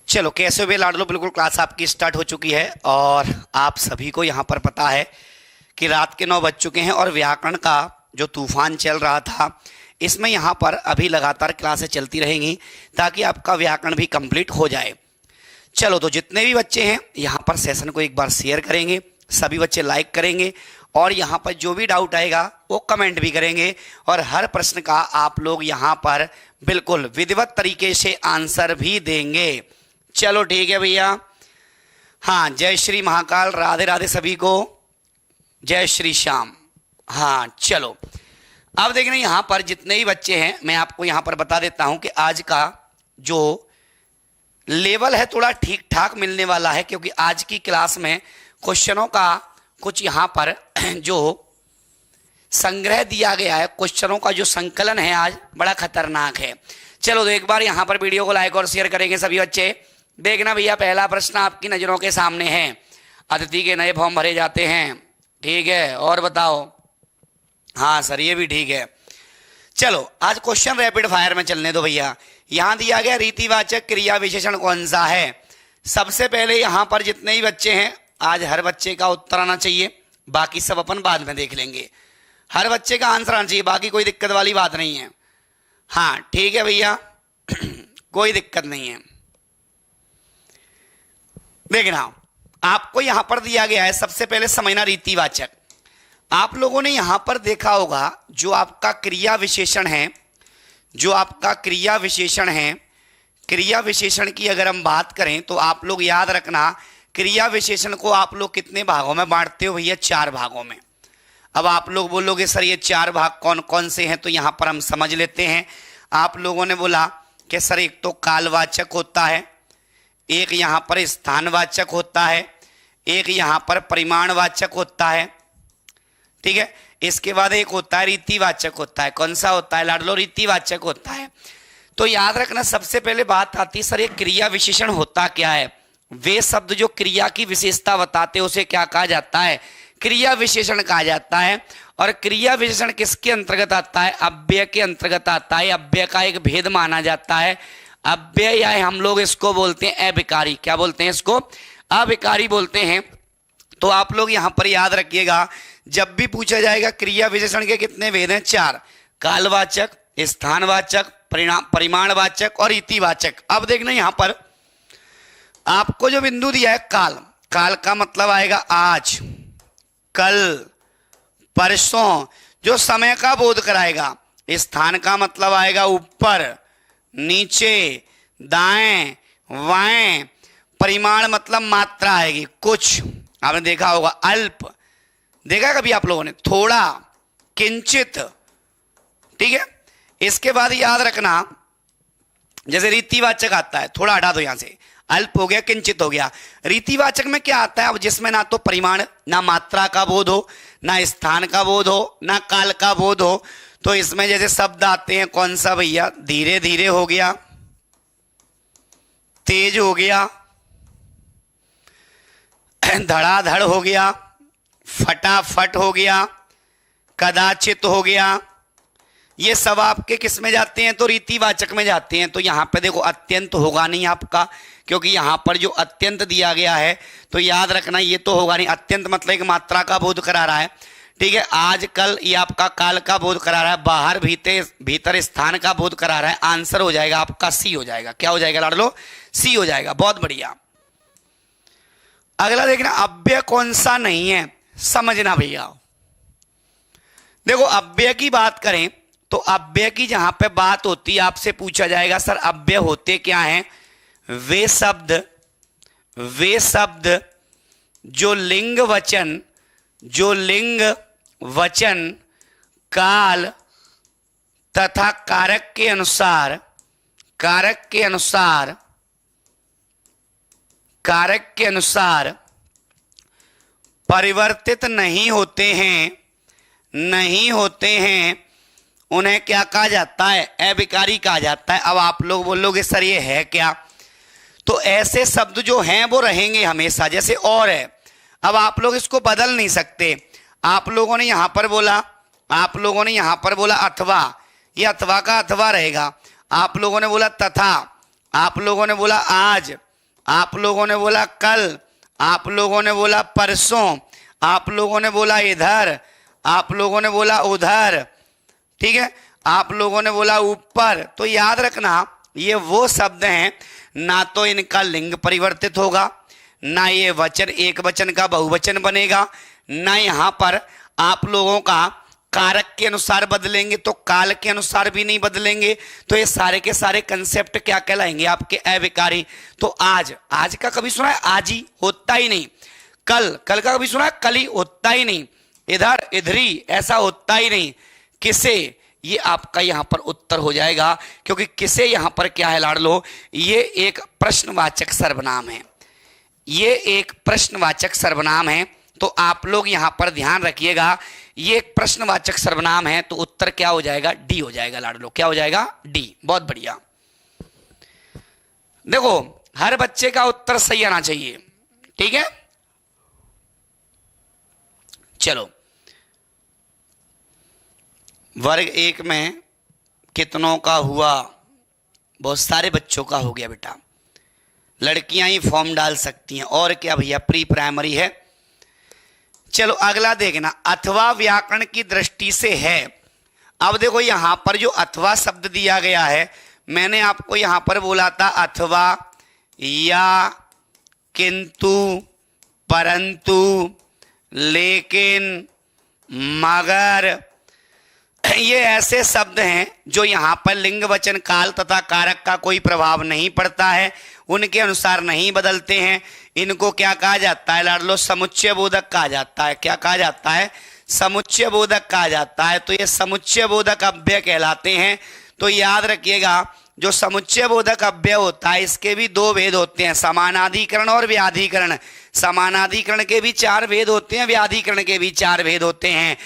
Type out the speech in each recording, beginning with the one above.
चलो कैसे हुए लाडलो, बिल्कुल क्लास आपकी स्टार्ट हो चुकी है और आप सभी को यहाँ पर पता है कि रात के 9 बज चुके हैं और व्याकरण का जो तूफान चल रहा था इसमें यहाँ पर अभी लगातार क्लासें चलती रहेंगी ताकि आपका व्याकरण भी कंप्लीट हो जाए। चलो तो जितने भी बच्चे हैं यहाँ पर सेशन को एक बार शेयर करेंगे, सभी बच्चे लाइक करेंगे और यहाँ पर जो भी डाउट आएगा वो कमेंट भी करेंगे और हर प्रश्न का आप लोग यहाँ पर बिल्कुल विधिवत तरीके से आंसर भी देंगे। चलो ठीक है भैया। हाँ, जय श्री महाकाल, राधे राधे सभी को, जय श्री श्याम। हाँ चलो अब देखना यहाँ पर जितने ही बच्चे हैं मैं आपको यहाँ पर बता देता हूँ कि आज का जो लेवल है थोड़ा ठीक ठाक मिलने वाला है, क्योंकि आज की क्लास में क्वेश्चनों का कुछ यहाँ पर जो संग्रह दिया गया है, क्वेश्चनों का जो संकलन है आज बड़ा खतरनाक है। चलो तो एक बार यहाँ पर वीडियो को लाइक और शेयर करेंगे सभी बच्चे। देखना भैया, पहला प्रश्न आपकी नजरों के सामने है। अतिथि के नए फॉर्म भरे जाते हैं, ठीक है, और बताओ। हाँ सर ये भी ठीक है। चलो आज क्वेश्चन रैपिड फायर में चलने दो भैया। यहां दिया गया रीतिवाचक क्रिया विशेषण कौन सा है। सबसे पहले यहां पर जितने ही बच्चे हैं आज हर बच्चे का उत्तर आना चाहिए, बाकी सब अपन बाद में देख लेंगे। हर बच्चे का आंसर आना चाहिए, बाकी कोई दिक्कत वाली बात नहीं है। हाँ ठीक है भैया कोई दिक्कत नहीं है। देखना आपको यहां पर दिया गया है, सबसे पहले समझना रीतिवाचक। आप लोगों ने यहां पर देखा होगा जो आपका क्रिया विशेषण है, जो आपका क्रिया विशेषण है, क्रिया विशेषण की अगर हम बात करें तो आप लोग याद रखना क्रिया विशेषण को आप लोग कितने भागों में बांटते हो भैया, 4 भागों में। अब आप लोग बोलोगे सर ये 4 भाग कौन कौन से हैं, तो यहां पर हम समझ लेते हैं। आप लोगों ने बोला कि सर एक तो कालवाचक होता है, एक यहां पर स्थानवाचक होता है, एक यहां पर परिमाणवाचक होता है, ठीक है। इसके बाद एक होता है रीतिवाचक होता है। कौन सा होता है लाडलो? रीतिवाचक होता है। तो याद रखना सबसे पहले बात आती है सर ये क्रिया विशेषण होता क्या है। वे शब्द जो क्रिया की विशेषता बताते हैं उसे क्या कहा जाता है? क्रिया विशेषण कहा जाता है। और क्रिया विशेषण किसके अंतर्गत आता है? अव्यय के अंतर्गत आता है। अव्यय का एक भेद माना जाता है अव्यय, या हम लोग इसको बोलते हैं अविकारी। क्या बोलते हैं इसको? अविकारी बोलते हैं। तो आप लोग यहां पर याद रखिएगा जब भी पूछा जाएगा क्रिया विशेषण के कितने भेद हैं? 4। कालवाचक, स्थानवाचक, परिमाणवाचक और रीतिवाचक। अब देखना यहां पर आपको जो बिंदु दिया है काल, काल का मतलब आएगा आज, कल, परसों, जो समय का बोध कराएगा। स्थान का मतलब आएगा ऊपर, नीचे, दाएं, बाएं। परिमाण मतलब मात्रा आएगी, कुछ। आपने देखा होगा अल्प, देखा कभी आप लोगों ने? थोड़ा, किंचित, ठीक है। इसके बाद याद रखना जैसे रीतिवाचक आता है, थोड़ा हटा दो यहां से, अल्प हो गया, किंचित हो गया। रीतिवाचक में क्या आता है? अब जिसमें ना तो परिमाण, ना मात्रा का बोध हो, ना स्थान का बोध हो, ना काल का बोध हो। तो इसमें जैसे शब्द आते हैं, कौन सा भैया? धीरे धीरे हो गया, तेज हो गया, धड़ाधड़ हो गया, फटाफट हो गया, कदाचित हो गया। ये सब आपके किस में जाते हैं? तो रीतिवाचक में जाते हैं। तो यहां पे देखो अत्यंत होगा नहीं आपका, क्योंकि यहां पर जो अत्यंत दिया गया है तो याद रखना ये तो होगा नहीं। अत्यंत मतलब एक मात्रा का बोध करा रहा है, ठीक है। आज, कल, ये आपका काल का बोध करा रहा है। बाहर, भीतर स्थान का बोध करा रहा है। आंसर हो जाएगा आपका सी हो जाएगा। क्या हो जाएगा लाडलो? सी हो जाएगा। बहुत बढ़िया। अगला देखना अव्यय कौन सा नहीं है, समझना भैया। देखो अव्यय की बात करें तो अव्यय की जहां पे बात होती है आपसे पूछा जाएगा सर अव्यय होते क्या हैं? वे शब्द जो लिंग वचन काल तथा कारक के अनुसार परिवर्तित नहीं होते हैं, उन्हें क्या कहा जाता है? अविकारी कहा जाता है। अब आप लोग बोलोगे सर ये है क्या? तो ऐसे शब्द जो हैं वो रहेंगे हमेशा, जैसे और है। अब आप लोग इसको बदल नहीं सकते। आप लोगों ने यहां पर बोला अथवा, ये अथवा का अथवा रहेगा। आप लोगों ने बोला तथा, आप लोगों ने बोला आज, आप लोगों ने बोला कल, आप लोगों ने बोला परसों, आप लोगों ने बोला इधर, आप लोगों ने बोला उधर, ठीक है, आप लोगों ने बोला ऊपर। तो याद रखना ये वो शब्द हैं, ना तो इनका लिंग परिवर्तित होगा, ना ये वचन एक वचन का बहुवचन बनेगा, ना यहाँ पर आप लोगों का कारक के अनुसार बदलेंगे तो काल के अनुसार भी नहीं बदलेंगे। तो ये सारे के सारे कंसेप्ट क्या कहलाएंगे? आपके अविकारी। तो आज, आज का कभी सुना है? आज ही होता ही नहीं। कल, कल का कभी सुना है? कल ही होता ही नहीं। इधर, इधरी, ऐसा होता ही नहीं। किसे, ये आपका यहां पर उत्तर हो जाएगा, क्योंकि किसे यहां पर क्या है लाडलो? ये एक प्रश्नवाचक सर्वनाम है, ये एक प्रश्नवाचक सर्वनाम है। तो आप लोग यहां पर ध्यान रखिएगा, ये एक प्रश्नवाचक सर्वनाम है, तो उत्तर क्या हो जाएगा? डी हो जाएगा लाडलो। क्या हो जाएगा? डी। बहुत बढ़िया। देखो, हर बच्चे का उत्तर सही आना चाहिए, ठीक है? चलो, वर्ग 1 में कितनों का हुआ? बहुत सारे बच्चों का हो गया बेटा। लड़कियां ही फॉर्म डाल सकती हैं, और क्या भैया, प्री प्राइमरी है। चलो अगला देखना, अथवा व्याकरण की दृष्टि से है। अब देखो यहां पर जो अथवा शब्द दिया गया है, मैंने आपको यहां पर बोला था अथवा, या, किंतु, परंतु, लेकिन, मगर, ये ऐसे शब्द हैं जो यहां पर लिंग वचन काल तथा कारक का कोई प्रभाव नहीं पड़ता है, उनके अनुसार नहीं बदलते हैं। इनको क्या कहा जाता है लाडलो? समुच्चय बोधक कहा जाता है। क्या कहा जाता है? समुच्चय बोधक कहा जाता है। तो ये समुच्चय बोधक अव्यय कहलाते हैं। तो याद रखिएगा, जो समुच्चय बोधक अव्यय होता है इसके भी दो भेद होते हैं, समानाधिकरण और व्याधिकरण। समानाधिकरण के भी 4 भेद होते हैं, व्याधिकरण के भी 4 भेद होते हैं।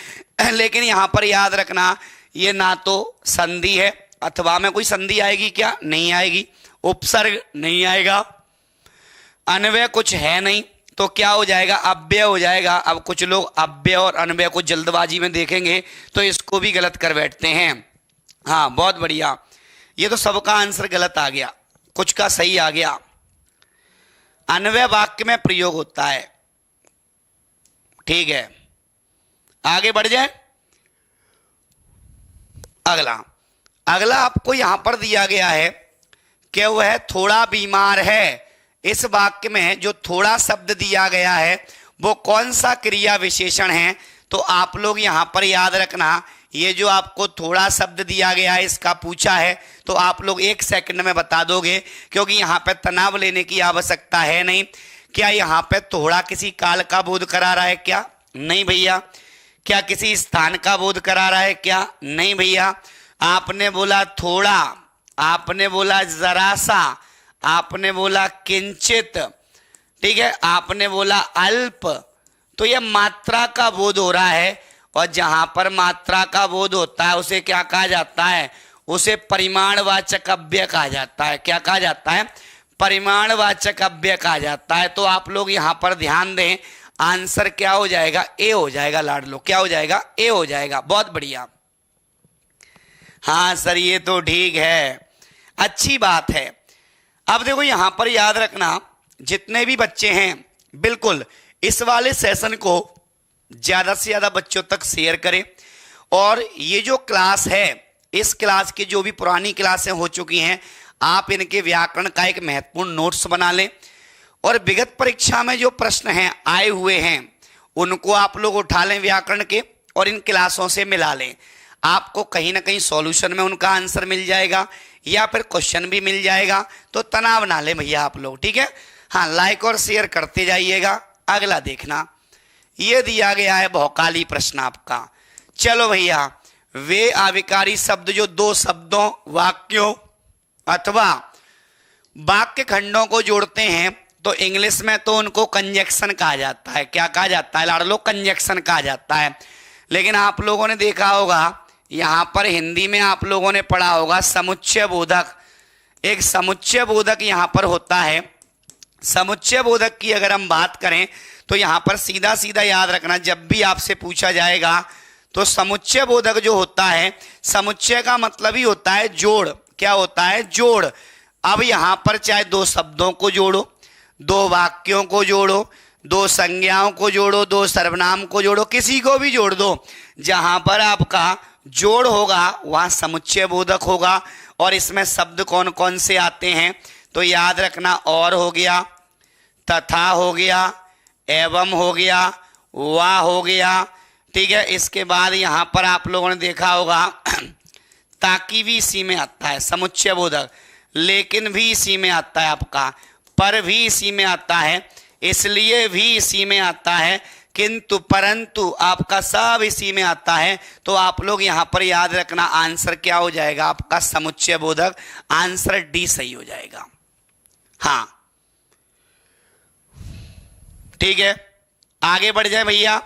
लेकिन यहां पर याद रखना, ये ना तो संधि है, अथवा में कोई संधि आएगी क्या? नहीं आएगी। उपसर्ग नहीं आएगा, अन्वय कुछ है नहीं, तो क्या हो जाएगा? अव्यय हो जाएगा। अब कुछ लोग अव्यय और अन्वय को जल्दबाजी में देखेंगे तो इसको भी गलत कर बैठते हैं। हाँ, बहुत बढ़िया। ये तो सबका आंसर गलत आ गया, कुछ का सही आ गया। अन्वय वाक्य में प्रयोग होता है, ठीक है। आगे बढ़ जाए। अगला, अगला आपको यहां पर दिया गया है कि वह थोड़ा बीमार है। इस वाक्य में जो थोड़ा शब्द दिया गया है वो कौन सा क्रिया विशेषण है? तो आप लोग यहां पर याद रखना, ये जो आपको थोड़ा शब्द दिया गया है इसका पूछा है तो आप लोग 1 सेकंड में बता दोगे, क्योंकि यहां पे तनाव लेने की आवश्यकता है नहीं। क्या यहां पे थोड़ा किसी काल का बोध करा रहा है क्या? नहीं भैया। क्या किसी स्थान का बोध करा रहा है क्या? नहीं भैया। आपने बोला थोड़ा, आपने बोला जरा सा, आपने बोला किंचित, ठीक है, आपने बोला अल्प। तो यह मात्रा का बोध हो रहा है, और जहां पर मात्रा का बोध होता है उसे क्या कहा जाता है? उसे परिमाणवाचक अव्यय कहा जाता है। क्या कहा जाता है? परिमाणवाचक अव्यय कहा जाता है। तो आप लोग यहां पर ध्यान दें, आंसर क्या हो जाएगा? ए हो जाएगा लाडलो। क्या हो जाएगा? ए हो जाएगा। बहुत बढ़िया। हाँ सर, ये तो ठीक है, अच्छी बात है। अब देखो यहां पर याद रखना, जितने भी बच्चे हैं बिल्कुल इस वाले सेशन को ज्यादा से ज्यादा बच्चों तक शेयर करें। और ये जो क्लास है, इस क्लास की जो भी पुरानी क्लासें हो चुकी हैं, आप इनके व्याकरण का एक महत्वपूर्ण नोट्स बना लें, और विगत परीक्षा में जो प्रश्न हैं आए हुए हैं उनको आप लोग उठा लें व्याकरण के, और इन क्लासों से मिला लें। आपको कहीं ना कहीं सॉल्यूशन में उनका आंसर मिल जाएगा, या फिर क्वेश्चन भी मिल जाएगा। तो तनाव ना लें भैया आप लोग, ठीक है। हाँ, लाइक और शेयर करते जाइएगा। अगला देखना, ये दिया गया है बहुकाली प्रश्न आपका। चलो भैया, वे आविकारी शब्द जो 2 शब्दों, वाक्यों अथवा वाक्य खंडों को जोड़ते हैं, तो इंग्लिश में तो उनको कंजक्शन कहा जाता है। क्या कहा जाता है लाडलो? कंजक्शन कहा जाता है। लेकिन आप लोगों ने देखा होगा, यहां पर हिंदी में आप लोगों ने पढ़ा होगा समुच्चय बोधक। एक समुच्चय बोधक यहां पर होता है। समुच्चय बोधक की अगर हम बात करें तो यहां पर सीधा सीधा याद रखना, जब भी आपसे पूछा जाएगा तो समुच्चय बोधक जो होता है, समुच्चय का मतलब ही होता है जोड़। क्या होता है? जोड़। अब यहां पर चाहे 2 शब्दों को जोड़ो, दो वाक्यों को जोड़ो, दो संज्ञाओं को जोड़ो, दो सर्वनाम को जोड़ो, किसी को भी जोड़ दो। जहां पर आपका जोड़ होगा वहां समुच्चय बोधक होगा। और इसमें शब्द कौन कौन से आते हैं तो याद रखना, और हो गया, तथा हो गया, एवं हो गया, वा हो गया। ठीक है, इसके बाद यहां पर आप लोगों ने देखा होगा ताकि भी इसी में आता है समुच्चय बोधक, लेकिन भी इसी में आता है आपका, पर भी इसी में आता है, इसलिए भी इसी में आता है, किंतु परंतु आपका सब इसी में आता है। तो आप लोग यहां पर याद रखना आंसर क्या हो जाएगा आपका समुच्चय बोधक, आंसर डी सही हो जाएगा। हाँ ठीक है, आगे बढ़ जाए भैया।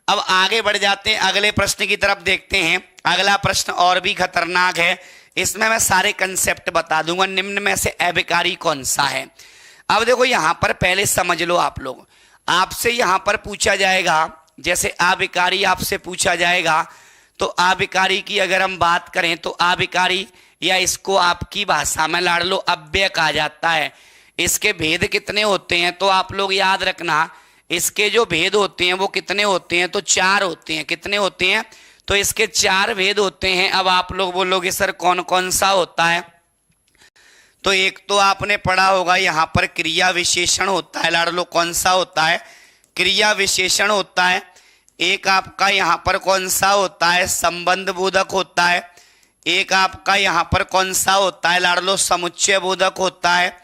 अब आगे बढ़ जाते हैं, अगले प्रश्न की तरफ देखते हैं। अगला प्रश्न और भी खतरनाक है, इसमें मैं सारे कंसेप्ट बता दूंगा। निम्न में से अभिकारी कौन सा है। अब देखो यहां पर पहले समझ लो आप लोग, आपसे यहां पर पूछा जाएगा, जैसे अभिकारी आपसे पूछा जाएगा, तो अभिकारी की अगर हम बात करें तो अभिकारी या इसको आपकी भाषा में लाडलो अव्यय कहा जाता है। इसके भेद कितने होते हैं तो आप लोग याद रखना, इसके जो भेद होते हैं वो कितने होते हैं तो 4 होते हैं। कितने होते हैं तो इसके 4 भेद होते हैं। अब आप लोग बोलोगे सर कौन कौन सा होता है, तो एक तो आपने पढ़ा होगा यहां पर क्रिया विशेषण होता है लाडलो। कौन सा होता है, क्रिया विशेषण होता है। एक आपका यहां पर कौन सा होता है, संबंध बोधक होता है। एक आपका यहां पर कौन सा होता है लाडलो, समुच्चय बोधक होता है,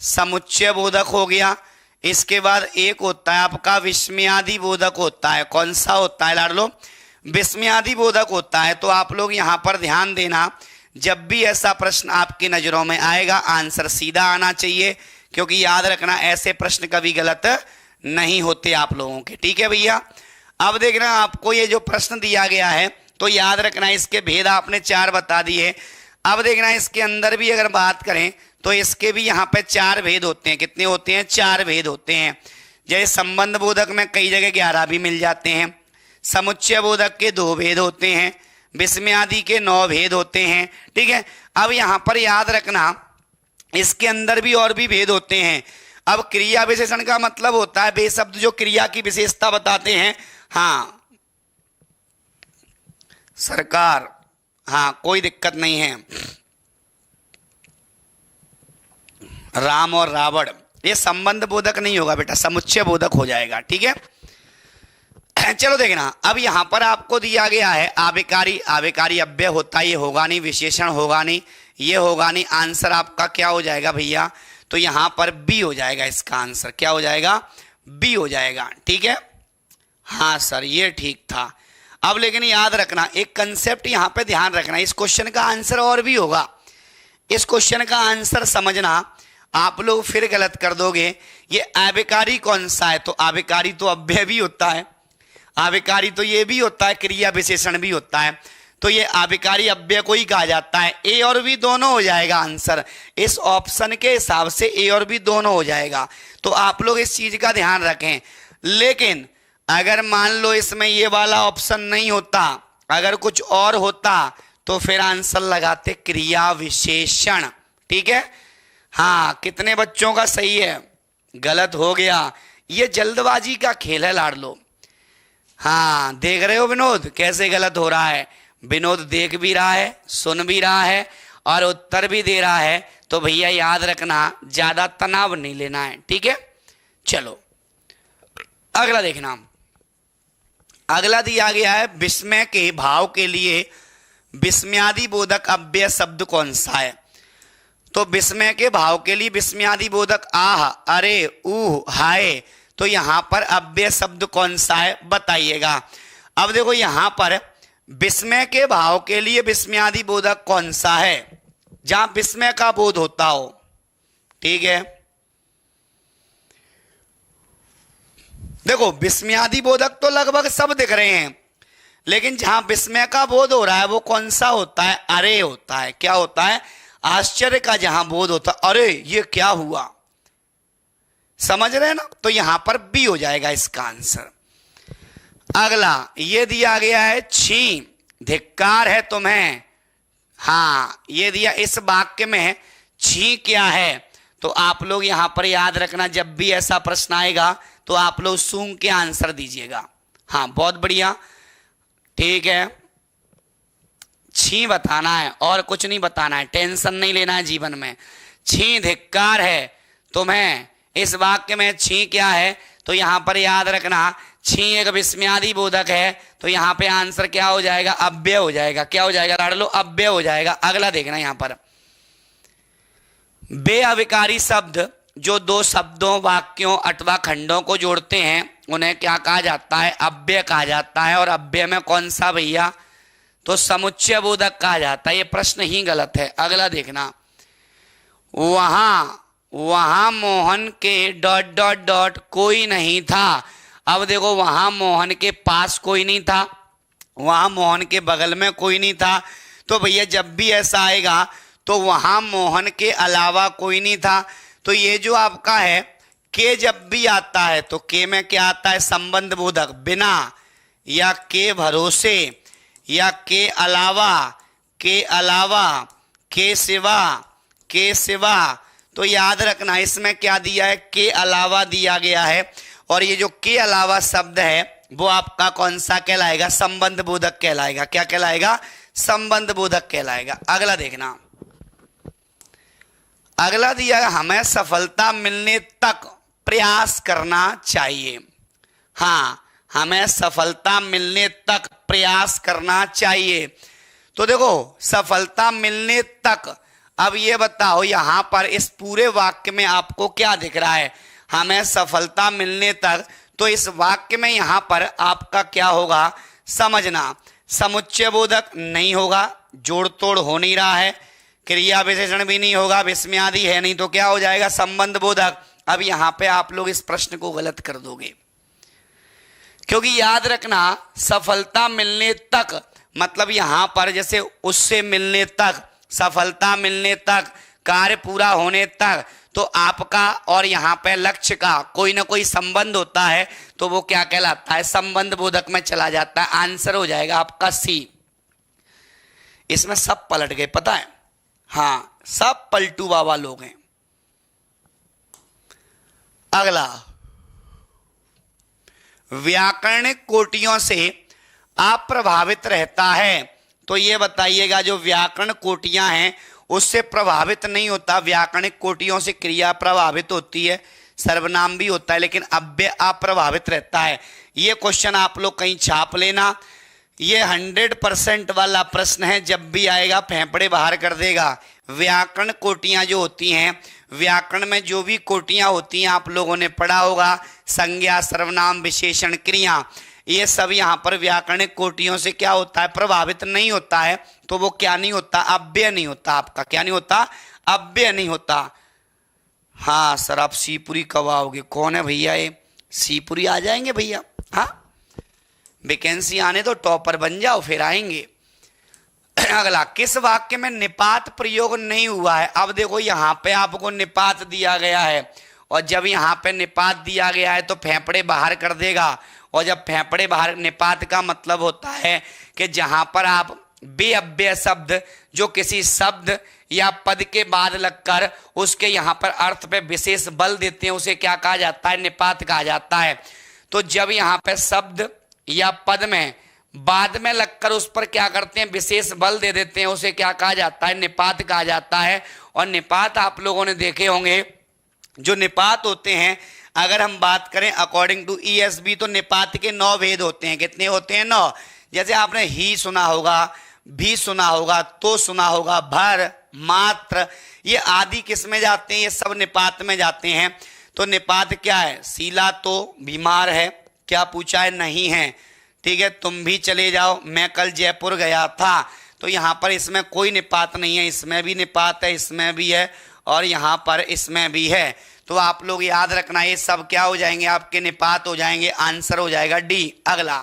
समुच्चय बोधक हो गया। इसके बाद एक होता है आपका विस्मयादि बोधक होता है। कौन सा होता है लाडलो, विस्मयादि बोधक होता है। तो आप लोग यहां पर ध्यान देना, जब भी ऐसा प्रश्न आपकी नजरों में आएगा आंसर सीधा आना चाहिए, क्योंकि याद रखना ऐसे प्रश्न कभी गलत नहीं होते आप लोगों के। ठीक है भैया, अब देखना आपको ये जो प्रश्न दिया गया है तो याद रखना इसके भेद आपने 4 बता दिए। अब देखना इसके अंदर भी अगर बात करें तो इसके भी यहाँ पे 4 भेद होते हैं। कितने होते हैं, 4 भेद होते हैं। जैसे संबंध बोधक में कई जगह 11 भी मिल जाते हैं, समुच्चय बोधक के 2 भेद होते हैं, विस्मयादि के 9 भेद होते हैं। ठीक है, अब यहां पर याद रखना इसके अंदर भी और भी भेद होते हैं। अब क्रिया विशेषण का मतलब होता है वे शब्द जो क्रिया की विशेषता बताते हैं। हाँ सरकार, हाँ कोई दिक्कत नहीं है, राम और रावण, ये संबंध बोधक नहीं होगा बेटा, समुच्चय बोधक हो जाएगा। ठीक है, चलो देखना, अब यहां पर आपको दिया गया है आविकारी, आविकारी अव्यय होता है, ये होगा नहीं, विशेषण होगा नहीं, ये होगा नहीं। आंसर आपका क्या हो जाएगा भैया, तो यहां पर बी हो जाएगा। इसका आंसर क्या हो जाएगा, बी हो जाएगा। ठीक है, हाँ सर ये ठीक था। अब लेकिन याद रखना एक कंसेप्ट यहां पे ध्यान रखना, इस क्वेश्चन का आंसर और भी होगा। इस क्वेश्चन का आंसर समझना, आप लोग फिर गलत कर दोगे। ये आविकारी कौन सा है, तो आविकारी तो अव्यय भी होता है, आविकारी तो ये भी होता है, क्रिया विशेषण भी होता है। तो ये आविकारी अव्यय को ही कहा जाता है। ए और बी दोनों हो जाएगा आंसर, इस ऑप्शन के हिसाब से ए और बी दोनों हो जाएगा। तो आप लोग इस चीज का ध्यान रखें। लेकिन अगर मान लो इसमें ये वाला ऑप्शन नहीं होता, अगर कुछ और होता तो फिर आंसर लगाते क्रिया विशेषण। ठीक है, हाँ कितने बच्चों का सही है, गलत हो गया। ये जल्दबाजी का खेल है लाडलो। हाँ देख रहे हो विनोद कैसे गलत हो रहा है, विनोद देख भी रहा है, सुन भी रहा है और उत्तर भी दे रहा है। तो भैया याद रखना ज्यादा तनाव नहीं लेना है। ठीक है, चलो अगला देखना। अगला दिया गया है विस्मय के भाव के लिए विस्मयादि बोधक अव्यय शब्द कौन सा है। तो विस्मय के भाव के लिए विस्मयादि बोधक आह, अरे, ऊह, हाय, तो यहां पर अव्यय शब्द कौन सा है बताइएगा। अब देखो यहां पर विस्मय के भाव के लिए विस्मयादि बोधक कौन सा है, जहां विस्मय का बोध होता हो। ठीक है, देखो विस्मयादि बोधक तो लगभग सब दिख रहे हैं, लेकिन जहां विस्मय का बोध हो रहा है वो कौन सा होता है, अरे होता है। क्या होता है, आश्चर्य का जहां बोध होता है, अरे ये क्या हुआ, समझ रहे हैं ना। तो यहां पर बी हो जाएगा इसका आंसर। अगला ये दिया गया है छी, धिक्कार है तुम्हें। हाँ ये दिया, इस वाक्य में छी क्या है, तो आप लोग यहां पर याद रखना, जब भी ऐसा प्रश्न आएगा तो आप लोग सूंघ के आंसर दीजिएगा। हाँ बहुत बढ़िया, ठीक है। छी बताना है और कुछ नहीं बताना है, टेंशन नहीं लेना है जीवन में। छी धिक्कार है तुम्हें। इस वाक्य में छी क्या है, तो यहां पर याद रखना छी एक विस्मयादि बोधक है, तो यहां पे आंसर क्या हो जाएगा, अव्यय हो जाएगा। क्या हो जाएगा लाडलो, अव्यय हो जाएगा। अगला देखना यहां पर बे अविकारी शब्द जो दो शब्दों, वाक्यों अथवा खंडों को जोड़ते हैं उन्हें क्या कहा जाता है, अव्यय कहा जाता है। और अव्यय में कौन सा भैया, तो समुच्चय बोधक कहा जाता है। ये प्रश्न ही गलत है। अगला देखना, वहां मोहन के डॉट डॉट डॉट कोई नहीं था। अब देखो वहां मोहन के पास कोई नहीं था, वहां मोहन के बगल में कोई नहीं था, तो भैया जब भी ऐसा आएगा तो वहां मोहन के अलावा कोई नहीं था। तो ये जो आपका है के जब भी आता है तो के में क्या आता है, संबंध बोधक, बिना या के भरोसे या के अलावा, के अलावा, के सिवा, के सिवा। तो याद रखना इसमें क्या दिया है, के अलावा दिया गया है। और ये जो के अलावा शब्द है वो आपका कौन सा कहलाएगा, संबंध बोधक कहलाएगा। क्या कहलाएगा, संबंध बोधक कहलाएगा। अगला देखना, अगला दिया है हमें सफलता मिलने तक प्रयास करना चाहिए। हाँ, हमें सफलता मिलने तक प्रयास करना चाहिए। तो देखो सफलता मिलने तक, अब ये बताओ यहां पर इस पूरे वाक्य में आपको क्या दिख रहा है, हमें सफलता मिलने तक। तो इस वाक्य में यहां पर आपका क्या होगा, समझना, समुच्चय बोधक नहीं होगा, जोड़ तोड़ हो नहीं रहा है, क्रिया विशेषण भी नहीं होगा, विस्मयादि है नहीं, तो क्या हो जाएगा, संबंध बोधक। अब यहां पे आप लोग इस प्रश्न को गलत कर दोगे, क्योंकि याद रखना सफलता मिलने तक मतलब यहां पर जैसे उससे मिलने तक, सफलता मिलने तक, कार्य पूरा होने तक, तो आपका और यहां पे लक्ष्य का कोई ना कोई संबंध होता है, तो वो क्या कहलाता है, संबंध बोधक में चला जाता है। आंसर हो जाएगा आपका सी। इसमें सब पलट गए पता है, हाँ सब पलटू बाबा लोग हैं। अगला, व्याकरणिक कोटियों से आप प्रभावित रहता है। तो ये बताइएगा जो व्याकरण कोटियां हैं उससे प्रभावित नहीं होता, व्याकरणिक कोटियों से क्रिया प्रभावित होती है, सर्वनाम भी होता है, लेकिन अव्यय अप्रभावित रहता है। ये क्वेश्चन आप लोग कहीं छाप लेना, ये 100% वाला प्रश्न है, जब भी आएगा फेफड़े बाहर कर देगा। व्याकरण कोटियां जो होती हैं, व्याकरण में जो भी कोटियां होती हैं आप लोगों ने पढ़ा होगा, संज्ञा, सर्वनाम, विशेषण, क्रिया, ये सब यहाँ पर व्याकरणिक कोटियों से क्या होता है, प्रभावित नहीं होता है। तो वो क्या नहीं होता, अव्यय नहीं होता आपका। क्या नहीं होता, अव्यय नहीं होता। हाँ सर आप सीपुरी कब आओगे, कौन है भैया ये, सीपुरी आ जाएंगे भैया, हाँ वैकेंसी आने तो टॉपर बन जाओ फिर आएंगे। अगला, किस वाक्य में निपात प्रयोग नहीं हुआ है। अब देखो यहाँ पे आपको निपात दिया गया है, और जब यहाँ पे निपात दिया गया है तो फेफड़े बाहर कर देगा। और जब फेफड़े बाहर, निपात का मतलब होता है कि जहां पर आप बेअव्यय शब्द जो किसी शब्द या पद के बाद लगकर उसके यहाँ पर अर्थ पे विशेष बल देते हैं उसे क्या कहा जाता है, निपात कहा जाता है। तो जब यहाँ पे शब्द या पद में बाद में लगकर उस पर क्या करते हैं, विशेष बल दे देते हैं, उसे क्या कहा जाता है, निपात कहा जाता है। और निपात आप लोगों ने देखे होंगे, जो निपात होते हैं अगर हम बात करें अकॉर्डिंग टू ESV तो निपात के 9 भेद होते हैं। कितने होते हैं, 9। जैसे आपने ही सुना होगा, भी सुना होगा, तो सुना होगा, भर, मात्र, ये आदि किस में जाते हैं, ये सब निपात में जाते हैं। तो निपात क्या है, शीला तो बीमार है, क्या पूछा है, नहीं है, ठीक है, तुम भी चले जाओ, मैं कल जयपुर गया था। तो यहाँ पर इसमें कोई निपात नहीं है, इसमें भी निपात है, इसमें भी है, और यहाँ पर इसमें भी है। तो आप लोग याद रखना ये सब क्या हो जाएंगे, आपके निपात हो जाएंगे। आंसर हो जाएगा डी। अगला,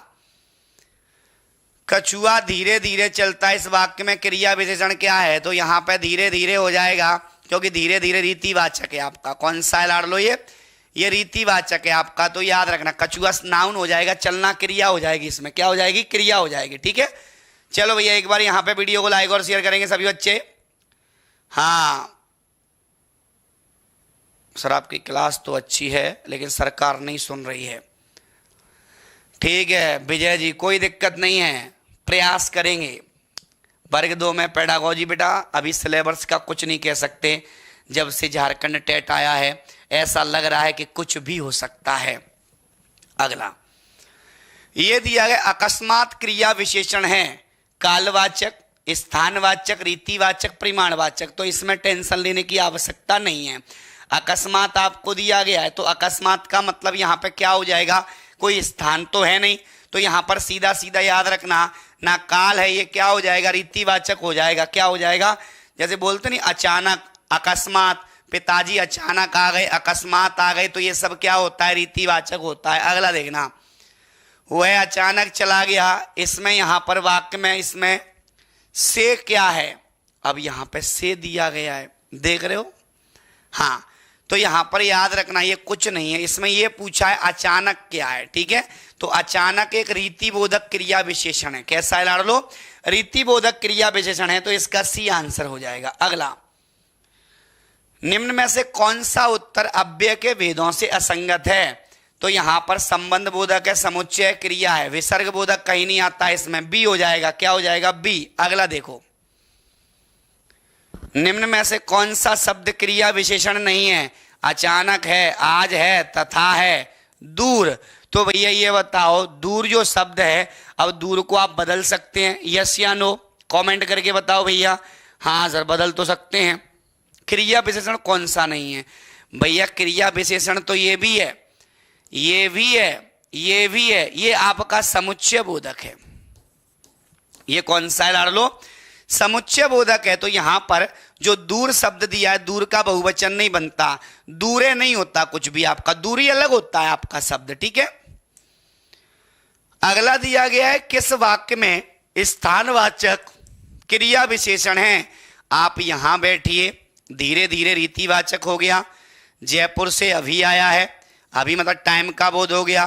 कछुआ धीरे धीरे चलता है, इस वाक्य में क्रिया विशेषण क्या है, तो यहाँ पे धीरे धीरे हो जाएगा, क्योंकि धीरे धीरे रीतिवाचक है आपका। कौन सा है लाड़ लो, ये रीतिवाचक है आपका। तो याद रखना कछुआ नाउन हो जाएगा, चलना क्रिया हो जाएगी, इसमें क्या हो जाएगी, क्रिया हो जाएगी। ठीक है, चलो भैया एक बार यहाँ पे वीडियो को लाइक और शेयर करेंगे सभी बच्चे। हाँ सर आपकी क्लास तो अच्छी है लेकिन सरकार नहीं सुन रही है। ठीक है विजय जी, कोई दिक्कत नहीं है, प्रयास करेंगे। वर्ग 2 में पेडागोजी बेटा, अभी सिलेबस का कुछ नहीं कह सकते। जब से झारखंड टेट आया है ऐसा लग रहा है कि कुछ भी हो सकता है। अगला ये दिया गया अकस्मात क्रिया विशेषण है कालवाचक, स्थानवाचक, रीतिवाचक, परिमाणवाचक। तो इसमें टेंशन लेने की आवश्यकता नहीं है। अकस्मात आपको दिया गया है तो अकस्मात का मतलब यहाँ पे क्या हो जाएगा, कोई स्थान तो है नहीं, तो यहाँ पर सीधा सीधा याद रखना ना काल है, ये क्या हो जाएगा, रीतिवाचक हो जाएगा। क्या हो जाएगा, जैसे बोलते नहीं अचानक, अकस्मात, पिताजी अचानक आ गए, अकस्मात आ गए, तो ये सब क्या होता है, रीतिवाचक होता है। अगला देखना, वह अचानक चला गया, इसमें यहाँ पर वाक्य में इसमें से क्या है, अब यहाँ पे से दिया गया है, देख रहे हो। हाँ तो यहाँ पर याद रखना ये कुछ नहीं है, इसमें ये पूछा है अचानक क्या है। ठीक है, तो अचानक एक रीतिबोधक क्रिया विशेषण है। कैसा है लाडलो, रीतिबोधक क्रिया विशेषण है, तो इसका सी आंसर हो जाएगा। अगला, निम्न में से कौन सा उत्तर अव्यय के भेदों से असंगत है। तो यहां पर संबंध बोधक है, समुच्चय क्रिया है, विसर्ग बोधक कहीं नहीं आता, इसमें बी हो जाएगा। क्या हो जाएगा, बी। अगला देखो, निम्न में से कौन सा शब्द क्रिया विशेषण नहीं है। अचानक है, आज है, तथा है, दूर। तो भैया ये बताओ, दूर जो शब्द है, अब दूर को आप बदल सकते हैं, यस या नो, कमेंट करके बताओ भैया। हाँ सर बदल तो सकते हैं। क्रिया विशेषण कौन सा नहीं है भैया, क्रिया विशेषण तो ये भी है, ये भी है, ये भी है, ये आपका समुच्चय बोधक है। ये कौन सा है लाडलो, समुच्चय बोधक है। तो यहां पर जो दूर शब्द दिया है, दूर का बहुवचन नहीं बनता, दूरे नहीं होता कुछ भी, आपका दूरी अलग होता है आपका शब्द। ठीक है, अगला दिया गया है, किस वाक्य में स्थानवाचक क्रिया विशेषण है। आप यहां बैठिए, धीरे धीरे रीतिवाचक हो गया, जयपुर से अभी आया है, अभी मतलब टाइम का बोध हो गया,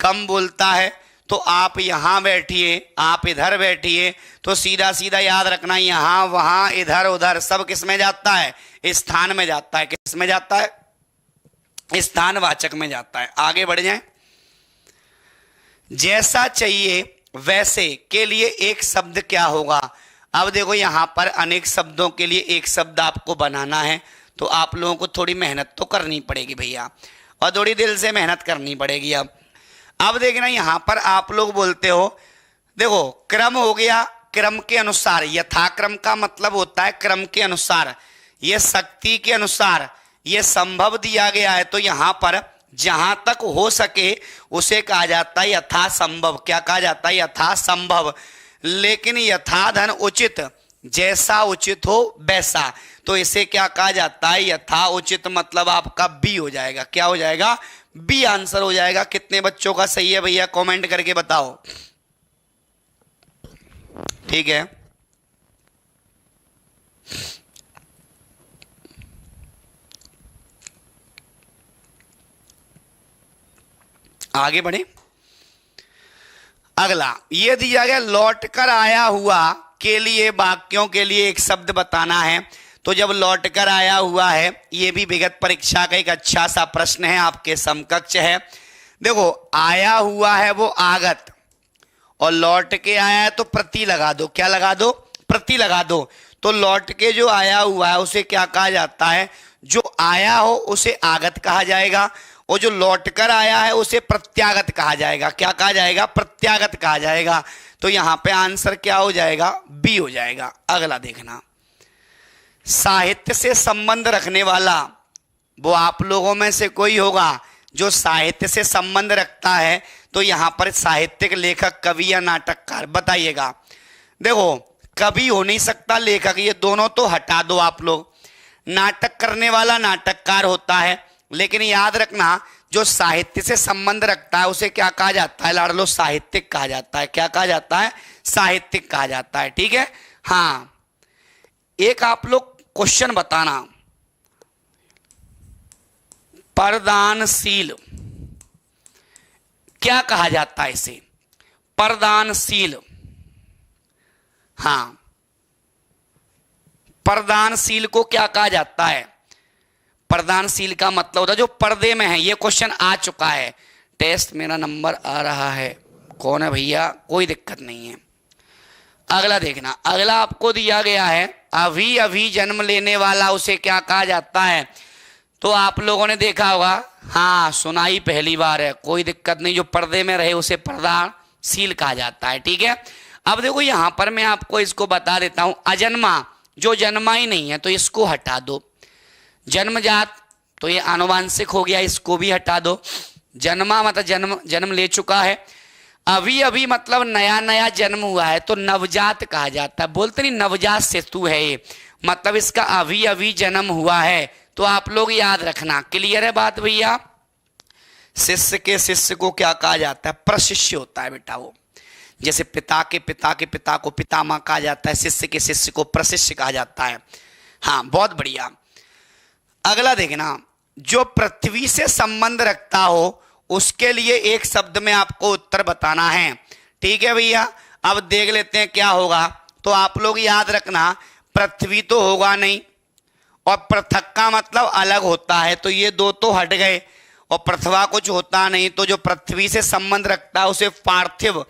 कम बोलता है, तो आप यहां बैठिए, आप इधर बैठिए, तो सीधा सीधा याद रखना यहां वहां इधर उधर सब किस में जाता है, स्थान में जाता है। किस में जाता है, स्थानवाचक में जाता है। आगे बढ़ जाएं, जैसा चाहिए वैसे के लिए एक शब्द क्या होगा। अब देखो यहां पर अनेक शब्दों के लिए एक शब्द आपको बनाना है, तो आप लोगों को थोड़ी मेहनत तो करनी पड़ेगी भैया, और थोड़ी दिल से मेहनत करनी पड़ेगी। अब देखना यहां पर आप लोग बोलते हो, देखो क्रम हो गया, क्रम के अनुसार, यथाक्रम का मतलब होता है क्रम के अनुसार, ये शक्ति के अनुसार, ये संभव दिया गया है, तो यहां पर जहां तक हो सके उसे कहा जाता है यथा संभव। क्या कहा जाता है, यथा संभव। लेकिन यथा धन उचित, जैसा उचित हो वैसा, तो इसे क्या कहा जाता है, यथा उचित, मतलब आपका बी हो जाएगा। क्या हो जाएगा, बी आंसर हो जाएगा। कितने बच्चों का सही है भैया, कमेंट करके बताओ। ठीक है, आगे बढ़े। अगला ये दिया गया, लौट कर आया हुआ के लिए वाक्यों के लिए एक शब्द बताना है। तो जब लौट कर आया हुआ है, ये भी विगत परीक्षा का एक अच्छा सा प्रश्न है, आपके समकक्ष है। देखो आया हुआ है वो आगत, और लौट के आया है तो प्रति लगा दो। क्या लगा दो, प्रति लगा दो। तो लौट के जो आया हुआ है उसे क्या कहा जाता है, जो आया हो उसे आगत कहा जाएगा, और जो लौट कर आया है उसे प्रत्यागत कहा जाएगा। क्या कहा जाएगा, प्रत्यागत कहा जाएगा। तो यहां पे आंसर क्या हो जाएगा, बी हो जाएगा। अगला देखना, साहित्य से संबंध रखने वाला, वो आप लोगों में से कोई होगा जो साहित्य से संबंध रखता है, तो यहां पर साहित्यिक लेखक, कवि या नाटककार, बताइएगा। देखो कवि हो नहीं सकता, लेखक, ये दोनों तो हटा दो आप लोग। नाटक करने वाला नाटककार होता है, लेकिन याद रखना जो साहित्य से संबंध रखता है उसे क्या कहा जाता है लाडलो, साहित्यिक कहा जाता है। क्या कहा जाता है, साहित्यिक कहा जाता है। ठीक है, हाँ एक आप लोग क्वेश्चन बताना, परदानशील क्या कहा जाता है इसे, परदानशील। हाँ परदानशील को क्या कहा जाता है, प्रदानशील का मतलब होता है जो पर्दे में है। ये क्वेश्चन आ चुका है, टेस्ट मेरा नंबर आ रहा है। कौन है भैया? कोई दिक्कत नहीं है। अगला देखना, अगला आपको दिया गया है, अभी अभी जन्म लेने वाला उसे क्या कहा जाता है? तो आप लोगों ने देखा होगा, हाँ सुनाई पहली बार है, कोई दिक्कत नहीं। जो पर्दे में रहे उसे पर्दाशील कहा जाता है, ठीक है। अब देखो यहां पर मैं आपको इसको बता देता हूं, अजन्मा जो जन्मा ही नहीं है तो इसको हटा दो। जन्मजात तो ये आनुवांशिक हो गया, इसको भी हटा दो। जन्मा मतलब जन्म ले चुका है। अभी अभी मतलब नया नया जन्म हुआ है तो नवजात कहा जाता है। बोलते नहीं नवजात शिशु है ये, मतलब इसका अभी अभी जन्म हुआ है। तो आप लोग याद रखना, क्लियर है बात भैया? शिष्य के शिष्य को क्या कहा जाता है? प्रशिष्य होता है बेटा वो। जैसे पिता के पिता के पिता को पितामह कहा जाता है, शिष्य के शिष्य को प्रशिष्य कहा जाता है। हाँ बहुत बढ़िया। अगला देखना, जो पृथ्वी से संबंध रखता हो उसके लिए एक शब्द में आपको उत्तर बताना है, ठीक है भैया। अब देख लेते हैं क्या होगा। तो आप लोग याद रखना, पृथ्वी तो होगा नहीं, और पृथक का मतलब अलग होता है, तो ये दो तो हट गए, और पृथ्वा कुछ होता नहीं। तो जो पृथ्वी से संबंध रखता है उसे पार्थिव,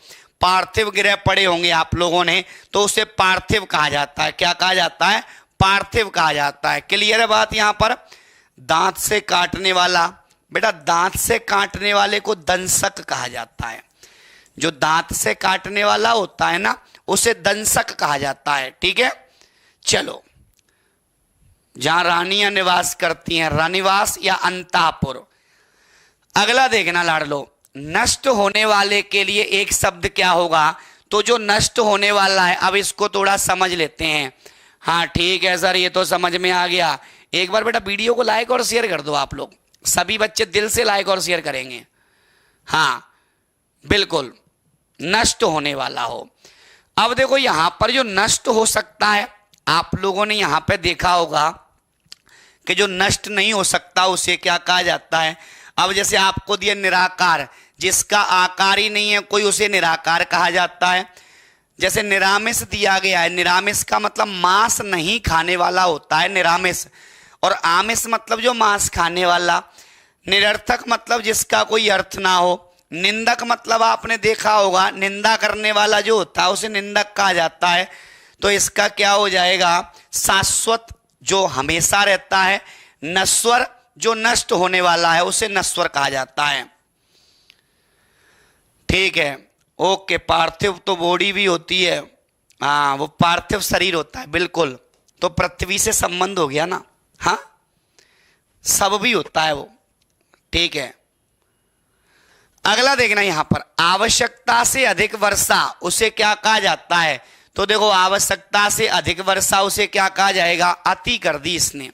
पार्थिव ग्रह पढ़े होंगे आप लोगों ने, तो उसे पार्थिव कहा जाता है। क्या कहा जाता है? पार्थिव कहा जाता है। क्लियर है बात? यहां पर दांत से काटने वाला, बेटा दांत से काटने वाले को दंशक कहा जाता है। जो दांत से काटने वाला होता है ना उसे दंशक कहा जाता है, ठीक है। चलो, जहां रानियां निवास करती हैं, रानिवास या अंतापुर। अगला देखना लाडलो, नष्ट होने वाले के लिए एक शब्द क्या होगा? तो जो नष्ट होने वाला है, अब इसको थोड़ा समझ लेते हैं। हाँ ठीक है सर, ये तो समझ में आ गया। एक बार बेटा वीडियो को लाइक और शेयर कर दो आप लोग, सभी बच्चे दिल से लाइक और शेयर करेंगे। हाँ बिल्कुल, नष्ट होने वाला हो। अब देखो यहां पर जो नष्ट हो सकता है, आप लोगों ने यहां पे देखा होगा कि जो नष्ट नहीं हो सकता उसे क्या कहा जाता है? अब जैसे आपको दिया निराकार, जिसका आकार ही नहीं है कोई, उसे निराकार कहा जाता है। जैसे निरामिष दिया गया है, निरामिष का मतलब मांस नहीं खाने वाला होता है निरामिष, और आमिष मतलब जो मांस खाने वाला। निरर्थक मतलब जिसका कोई अर्थ ना हो। निंदक मतलब आपने देखा होगा, निंदा करने वाला जो होता है उसे निंदक कहा जाता है। तो इसका क्या हो जाएगा? शाश्वत जो हमेशा रहता है, नश्वर जो नष्ट होने वाला है उसे नश्वर कहा जाता है, ठीक है। ओके, पार्थिव तो बॉडी भी होती है, हाँ वो पार्थिव शरीर होता है, बिल्कुल। तो पृथ्वी से संबंध हो गया ना, हाँ सब भी होता है वो, ठीक है। अगला देखना यहां पर, आवश्यकता से अधिक वर्षा उसे क्या कहा जाता है? तो देखो आवश्यकता से अधिक वर्षा उसे क्या कहा जाएगा? अति कर दी इसने।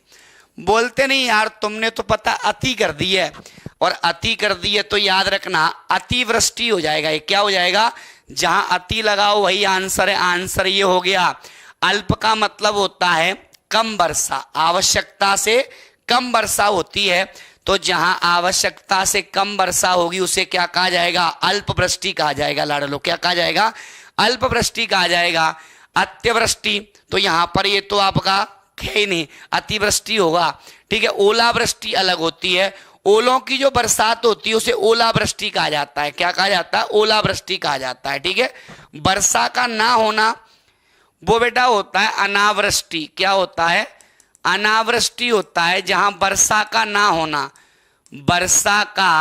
बोलते नहीं यार तुमने तो पता अति कर दी है, और अति कर दी है तो याद रखना अतिवृष्टि हो जाएगा। ये क्या हो जाएगा? जहां अति लगाओ वही आंसर है। आंसर ये हो गया। अल्प का मतलब होता है कम वर्षा, आवश्यकता से कम वर्षा होती है, तो जहां आवश्यकता से कम वर्षा होगी उसे क्या कहा जाएगा? अल्पवृष्टि कहा जाएगा लाडलो। क्या कहा जाएगा? अल्पवृष्टि कहा जाएगा। अत्यवृष्टि तो यहां पर ये तो आपका है ही नहीं, अतिवृष्टि होगा, ठीक है। ओलावृष्टि अलग होती है, ओलों की जो बरसात होती है उसे ओलावृष्टि कहा जाता है। क्या कहा जाता है? ओलावृष्टि कहा जाता है, ठीक है। वर्षा का ना होना वो बेटा होता है अनावृष्टि। क्या होता है? अनावृष्टि होता है जहां वर्षा का ना होना, वर्षा का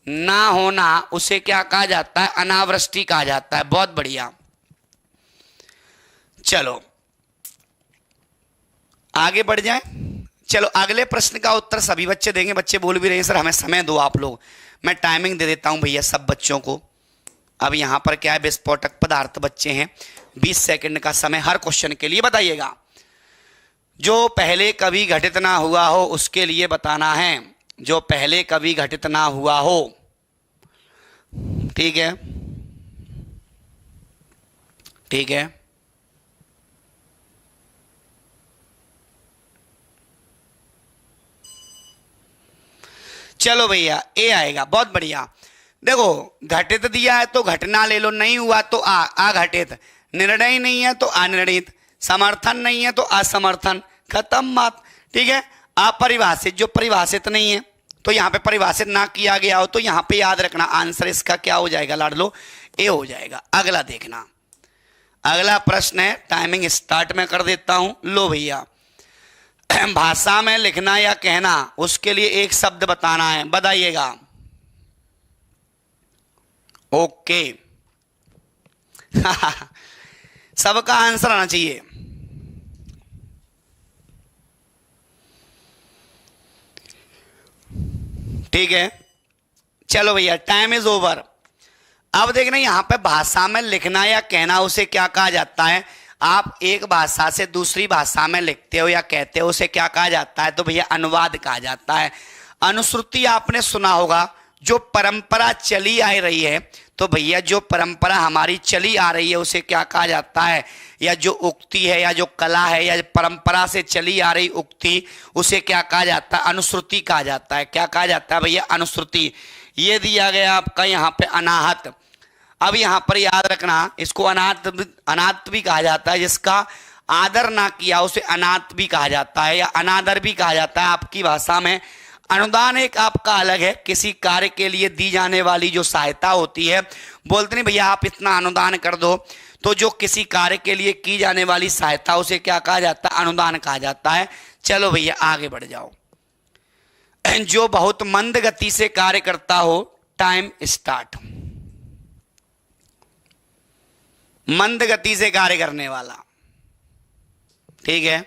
ना होना उसे क्या कहा जाता है? अनावृष्टि कहा जाता है। बहुत बढ़िया, चलो आगे बढ़ जाएं। चलो अगले प्रश्न का उत्तर सभी बच्चे देंगे। बच्चे बोल भी रहे हैं सर हमें समय दो आप लोग, मैं टाइमिंग दे देता हूं भैया सब बच्चों को। अब यहां पर क्या है, विस्फोटक पदार्थ बच्चे हैं, 20 सेकंड का समय हर क्वेश्चन के लिए बताइएगा। जो पहले कभी घटित ना हुआ हो उसके लिए बताना है, जो पहले कभी घटित ना हुआ हो, ठीक है, ठीक है। चलो भैया ए आएगा, बहुत बढ़िया। देखो घटित दिया है तो घटना ले लो, नहीं हुआ तो अघटित, निर्णय नहीं है तो अनिर्णित, समर्थन नहीं है तो असमर्थन, खत्म बात, ठीक है। अपरिभाषित, जो परिभाषित नहीं है, तो यहां पे परिभाषित ना किया गया हो तो यहां पे याद रखना आंसर इसका क्या हो जाएगा लाडलो, ए हो जाएगा। अगला देखना, अगला प्रश्न है, टाइमिंग स्टार्ट में कर देता हूं। लो भैया, भाषा में लिखना या कहना, उसके लिए एक शब्द बताना है, बताइएगा। ओके सबका आंसर आना चाहिए। ठीक है, चलो भैया, टाइम इज ओवर। अब देखना यहां पे भाषा में लिखना या कहना उसे क्या कहा जाता है। आप एक भाषा से दूसरी भाषा में लिखते हो या कहते हो, उसे क्या कहा जाता है, तो भैया अनुवाद कहा जाता है। अनुश्रुति आपने सुना होगा, जो परंपरा चली आ रही है, तो भैया जो परंपरा हमारी चली आ रही है उसे क्या कहा जाता है, या जो उक्ति है या जो कला है या परंपरा से चली आ रही उक्ति, उसे क्या कहा जाता है, अनुश्रुति कहा जाता है। क्या कहा जाता है भैया, अनुश्रुति। ये दिया गया आपका यहाँ पे अनाहत। अब यहाँ पर याद रखना, इसको अनाथ भी कहा जाता है, जिसका आदर ना किया उसे अनाथ भी कहा जाता है या अनादर भी कहा जाता है आपकी भाषा में। अनुदान एक आपका अलग है, किसी कार्य के लिए दी जाने वाली जो सहायता होती है, बोलते नहीं भैया आप इतना अनुदान कर दो, तो जो किसी कार्य के लिए की जाने वाली सहायता उसे क्या कहा जाता है, अनुदान कहा जाता है। चलो भैया आगे बढ़ जाओ। जो बहुत मंद गति से कार्य करता हो, टाइम स्टार्ट। मंद गति से कार्य करने वाला, ठीक है,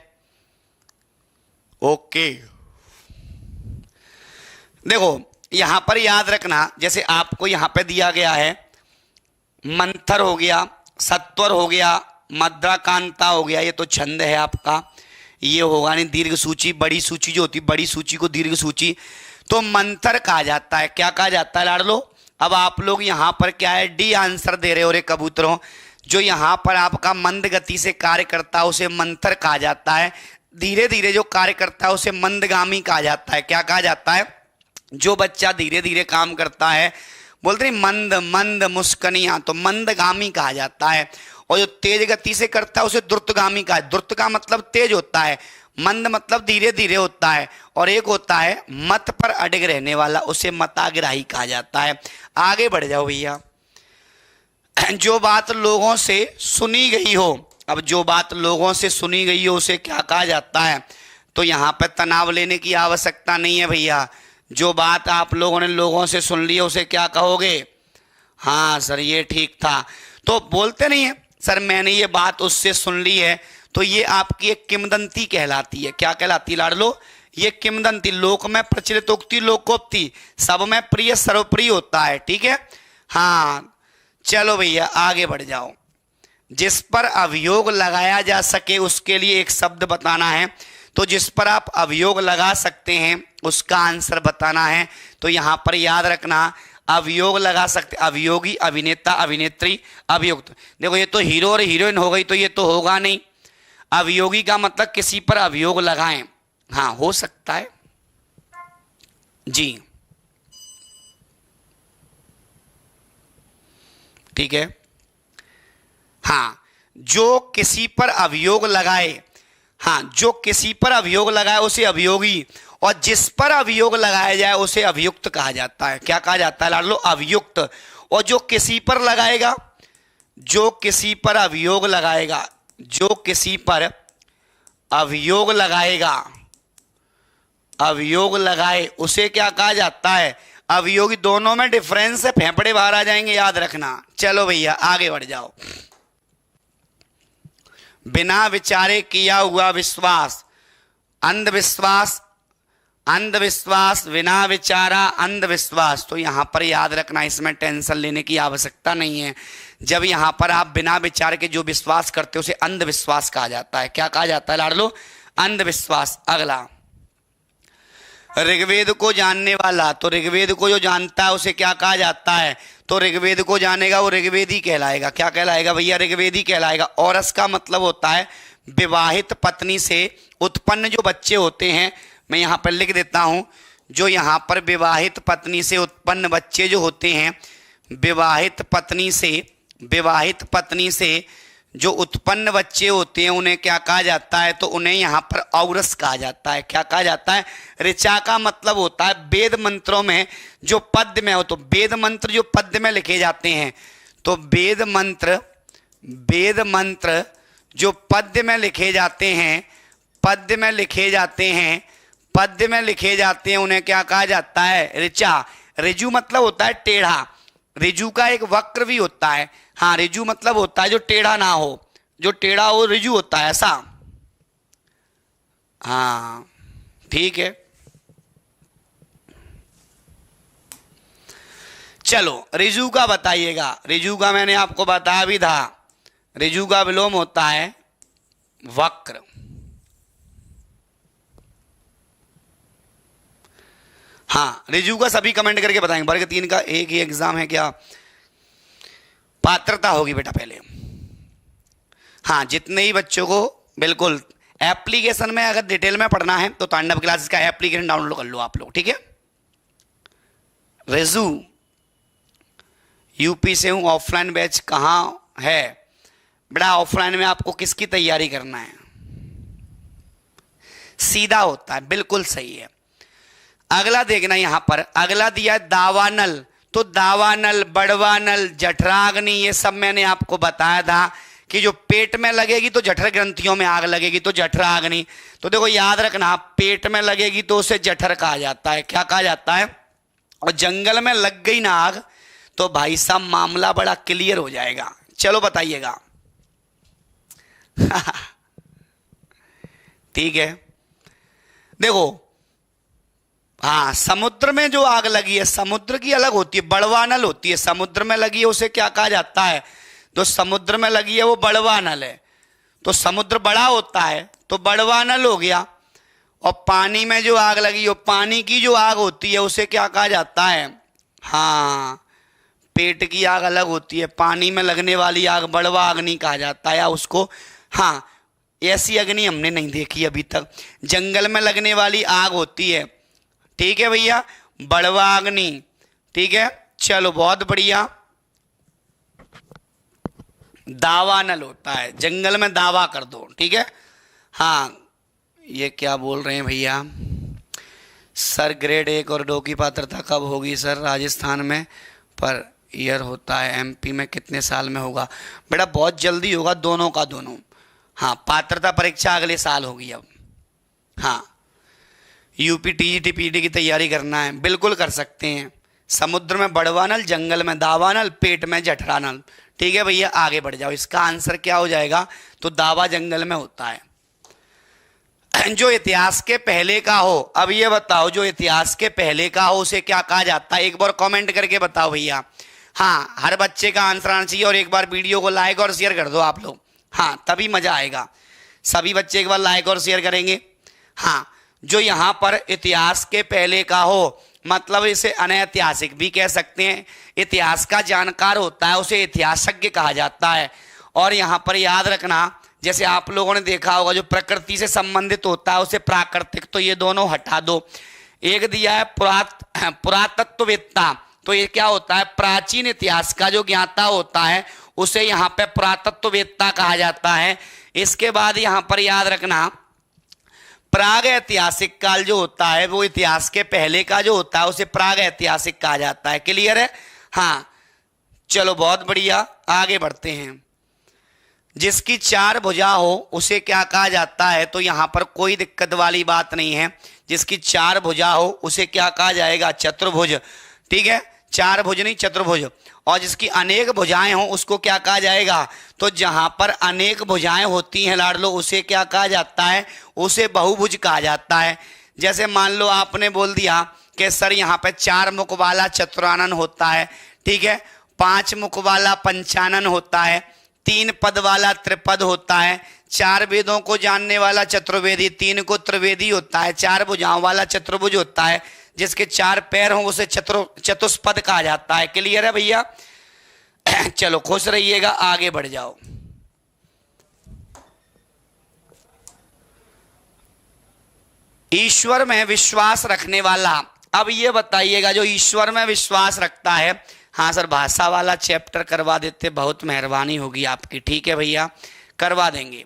ओके। देखो यहां पर याद रखना, जैसे आपको यहां पे दिया गया है, मंथर हो गया, सत्वर हो गया, मद्राकांता हो गया, ये तो छंद है आपका, ये होगा नहीं दीर्घ सूची। बड़ी सूची जो होती है, बड़ी सूची को दीर्घ सूची, तो मंथर कहा जाता है। क्या कहा जाता है लाडलो। अब आप लोग यहां पर क्या है, डी आंसर दे रहे हो रे कबूतरों। जो यहां पर आपका मंद गति से कार्य करता है उसे मंथर कहा जाता है। धीरे धीरे जो कार्य करता है उसे मंदगामी कहा जाता है। क्या कहा जाता है, जो बच्चा धीरे धीरे काम करता है, बोलते नहीं मंद मंद मुस्कनियां, तो मंदगामी कहा जाता है। और जो तेज गति से करता है उसे द्रुतगामी कहा है। द्रुत का मतलब तेज होता है, मंद मतलब धीरे धीरे होता है। और एक होता है मत पर अड़िग रहने वाला, उसे मताग्राही कहा जाता है। आगे बढ़ जाओ भैया। जो बात लोगों से सुनी गई हो, अब जो बात लोगों से सुनी गई हो उसे क्या कहा जाता है, तो यहां पर तनाव लेने की आवश्यकता नहीं है भैया। जो बात आप लोगों ने लोगों से सुन ली है उसे क्या कहोगे। हाँ सर ये ठीक था, तो बोलते नहीं है सर मैंने ये बात उससे सुन ली है, तो ये आपकी एक किंवदंती कहलाती है। क्या कहलाती लाडलो, ये किंवदंती। लोक में प्रचलित उक्ति, लोकोक्ति, सब में प्रिय सर्वप्रिय होता है, ठीक है। हाँ चलो भैया आगे बढ़ जाओ। जिस पर अभियोग लगाया जा सके उसके लिए एक शब्द बताना है, तो जिस पर आप अभियोग लगा सकते हैं उसका आंसर बताना है। तो यहां पर याद रखना, अभियोग लगा सकते, अभियोगी, अभिनेता, अभिनेत्री, अभियुक्त। देखो ये तो हीरो और हीरोइन हो गई, तो ये तो होगा नहीं। अभियोगी का मतलब किसी पर अभियोग लगाएं, हाँ हो सकता है जी, ठीक है। हाँ जो किसी पर अभियोग लगाए, हाँ जो किसी पर अभियोग लगाए उसे अभियोगी, और जिस पर अभियोग लगाया जाए उसे अभियुक्त कहा जाता है। क्या कहा जाता है लाडलो, अभियुक्त। और जो किसी पर लगाएगा, जो किसी पर अभियोग लगाएगा, जो किसी पर अभियोग लगाएगा, अभियोग लगाए उसे क्या कहा जाता है, अभियोगी। दोनों में डिफरेंस है, फेफड़े बाहर आ जाएंगे, याद रखना। चलो भैया आगे बढ़ जाओ। बिना विचारे किया हुआ विश्वास, अंधविश्वास, अंधविश्वास, बिना विचारा अंधविश्वास। तो यहां पर याद रखना, इसमें टेंशन लेने की आवश्यकता नहीं है। जब यहां पर आप बिना विचार के जो विश्वास करते हो उसे अंधविश्वास कहा जाता है। क्या कहा जाता है लाडलो, अंधविश्वास। अगला, ऋग्वेद को जानने वाला, तो ऋग्वेद को जो जानता है उसे क्या कहा जाता है, तो ऋग्वेद को जानेगा वो ऋग्वेदी कहलाएगा। क्या कहलाएगा भैया, ऋग्वेदी कहलाएगा। औरस का मतलब होता है विवाहित पत्नी से उत्पन्न जो बच्चे होते हैं, मैं यहाँ पर लिख देता हूँ, जो यहाँ पर विवाहित पत्नी से उत्पन्न बच्चे जो होते हैं, विवाहित पत्नी से जो उत्पन्न बच्चे होते हैं उन्हें क्या कहा जाता है, तो उन्हें यहाँ पर औरस कहा जाता है। क्या कहा जाता है? ऋचा का मतलब होता है वेद मंत्रों में जो पद्य में हो, तो वेद मंत्र जो पद्य में लिखे जाते हैं, तो वेद मंत्र जो पद्य में लिखे जाते हैं, पद्य में लिखे जाते हैं उन्हें क्या कहा जाता है? ऋचा। ऋजु मतलब होता है टेढ़ा, ऋजु का एक वक्र भी होता है। हाँ, ऋजु मतलब होता है जो टेढ़ा ना हो, जो टेढ़ा हो ऋजु होता है, ऐसा। हाँ ठीक है, चलो ऋजु का बताइएगा। ऋजु का मैंने आपको बताया भी था, ऋजु का विलोम होता है वक्र। हाँ, ऋजु का सभी कमेंट करके बताएंगे। वर्ग 3 का एक ही एग्जाम है क्या? पात्रता होगी बेटा पहले। हाँ, जितने ही बच्चों को बिल्कुल एप्लीकेशन में अगर डिटेल में पढ़ना है तो तांडव क्लासेस का एप्लीकेशन डाउनलोड कर लो आप लोग, ठीक है। ऋजु यूपी से हूं, ऑफलाइन बैच कहाँ है? बेटा ऑफलाइन में आपको किसकी तैयारी करना है? सीधा होता है, बिल्कुल सही है। अगला देखना, यहां पर अगला दिया है दावानल। तो दावानल, बड़वानल, जठराग्नि, ये सब मैंने आपको बताया था कि जो पेट में लगेगी तो जठर ग्रंथियों में आग लगेगी तो जठराग्नि। तो देखो याद रखना, पेट में लगेगी तो उसे जठर कहा जाता है। क्या कहा जाता है? और जंगल में लग गई ना आग तो भाई साहब मामला बड़ा क्लियर हो जाएगा। चलो बताइएगा। ठीक है, देखो हाँ, समुद्र में जो आग लगी है, समुद्र की अलग होती है, बड़वानल होती है। समुद्र में लगी है उसे क्या कहा जाता है? तो समुद्र में लगी है वो बड़वानल है। तो समुद्र बड़ा होता है तो बड़वानल हो गया। और पानी में जो आग लगी हो, पानी की जो आग होती है उसे क्या कहा जाता है? हाँ, पेट की आग अलग होती है, पानी में लगने वाली आग बड़वा अग्नि कहा जाता है, या उसको, हाँ ऐसी अग्नि हमने नहीं देखी अभी तक। जंगल में लगने वाली आग होती है, ठीक है भैया, बड़वा अग्नि। ठीक है, चलो बहुत बढ़िया। दावानल होता है, जंगल में दावा कर दो, ठीक है। हाँ, ये क्या बोल रहे हैं भैया? सर ग्रेड 1 और 2 की पात्रता कब होगी सर? राजस्थान में पर ईयर होता है, एमपी में कितने साल में होगा? बेटा बहुत जल्दी होगा, दोनों का दोनों। हाँ, पात्रता परीक्षा अगले साल होगी अब। हाँ, यूपी टीजीटी पीटी की तैयारी करना है, बिल्कुल कर सकते हैं। समुद्र में बड़वानल, जंगल में दावानल, पेट में जठरानल। ठीक है भैया, आगे बढ़ जाओ। इसका आंसर क्या हो जाएगा? तो दावा जंगल में होता है। जो इतिहास के पहले का हो, अब ये बताओ, जो इतिहास के पहले का हो उसे क्या कहा जाता है? एक बार कमेंट करके बताओ भैया। हाँ, हर बच्चे का आंसर आना चाहिए। और एक बार वीडियो को लाइक और शेयर कर दो आप लोग, हाँ तभी मजा आएगा। सभी बच्चे एक बार लाइक और शेयर करेंगे। हाँ, जो यहाँ पर इतिहास के पहले का हो, मतलब इसे अनैतिहासिक भी कह सकते हैं। इतिहास का जानकार होता है उसे इतिहासज्ञ कहा जाता है। और यहाँ पर याद रखना, जैसे आप लोगों ने देखा होगा, जो प्रकृति से संबंधित होता है उसे प्राकृतिक, तो ये दोनों हटा दो। एक दिया है पुरातत्ववेत्ता, तो ये क्या होता है? प्राचीन इतिहास का जो ज्ञाता होता है उसे यहाँ पे पुरातत्ववेत्ता कहा जाता है। इसके बाद यहाँ पर याद रखना, प्राग ऐतिहासिक काल जो होता है वो इतिहास के पहले का जो होता है उसे प्राग ऐतिहासिक कहा जाता है। क्लियर है? हाँ, चलो बहुत बढ़िया, आगे बढ़ते हैं। जिसकी 4 भुजा हो उसे क्या कहा जाता है? तो यहां पर कोई दिक्कत वाली बात नहीं है। जिसकी 4 भुजा हो उसे क्या कहा जाएगा? चतुर्भुज। ठीक है, 4 भुज नहीं, चतुर्भुज। और जिसकी अनेक भुजाएं हो उसको क्या कहा जाएगा? तो जहां पर अनेक भुजाएं होती हैं लाडलो, उसे क्या कहा जाता है? उसे बहुभुज कहा जाता है। जैसे मान लो आपने बोल दिया कि सर यहाँ पे 4 मुख वाला चतुरानन होता है, ठीक है, 5 मुख वाला पंचानन होता है, 3 पद वाला त्रिपद होता है, 4 वेदों को जानने वाला चतुर्वेदी, 3 को त्रिवेदी होता है, 4 भुजाओं वाला चतुर्भुज होता है, जिसके 4 पैर हों उसे चतुष्पद कहा जाता है। क्लियर है भैया? चलो खुश रहिएगा, आगे बढ़ जाओ। ईश्वर में विश्वास रखने वाला, अब ये बताइएगा, जो ईश्वर में विश्वास रखता है, हाँ सर, भाषा वाला चैप्टर करवा देते, बहुत मेहरबानी होगी आपकी। ठीक है भैया, करवा देंगे।